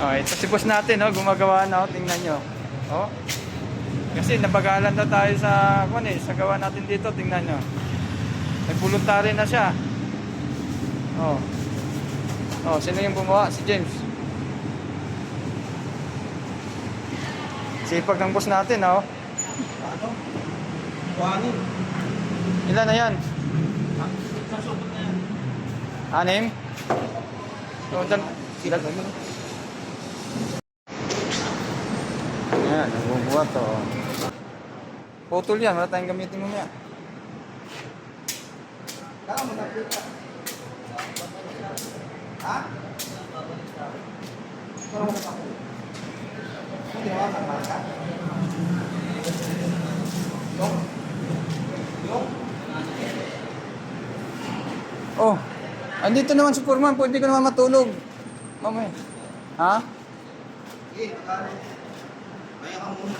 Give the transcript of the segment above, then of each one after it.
Oh, ito si boss natin, oh, gumagawa na, oh, tingnan nyo. Oh. Kasi nabagalan na tayo sa, sa gawa natin dito, tingnan nyo. Nag-voluntary na siya. Oh. Oh, sino yung gumawa? Si James. Sipag ng boss natin, oh. Ano? Buhangin. Ilan na yan? Sasubot na yan. 6? So, sila. Ayan, nagbubuhat to. Putol yan, wala tayong gamitin mo niya. Kaka mo nakita. Ha? Pero mo nakita. Hindi mo nakita. Yung? Yung? Oh, andito naman si Foreman, pwede ka naman matulog. Mamaya. Ha? Sige, magkano? Maya ka muna.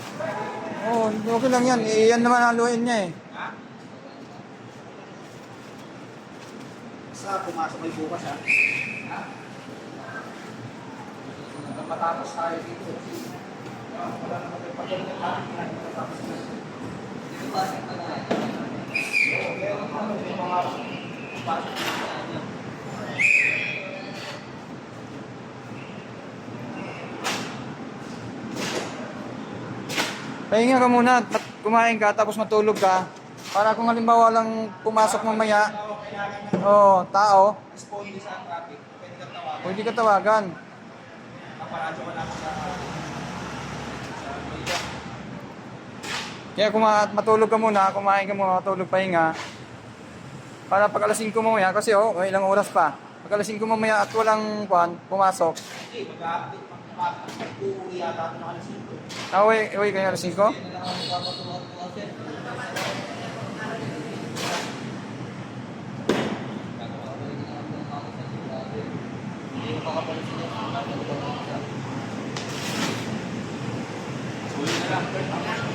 Oh, okay lang yan. Eh, yan naman haluin niya eh. Ha? Basta pumasok may bukas ha? Ha? Hanggang matapos tayo dito. Wala naman tayo pagkakas natin. Matapos na. Dito ba sa kanya? Oo, meron naman yung mga pasok na kanya. Pahinga ka muna, kumain ka, tapos matulog ka. Para kung halimbawa lang pumasok mamaya, oh, tao, Responde sa traffic. Pwede kang tawagan. pwede ka tawagan. Kaparadyo ka lang sa Kaya matulog ka muna, kumain ka muna, matulog, pahinga. Para pag alas 5 mamaya, kasi may ilang oras pa. Pag alas 5 mamaya at walang pumasok. Hindi, mag-update. Mag-uuwi yata ako ng alas 5. Uwi kayo alas 5? Uwi na lang.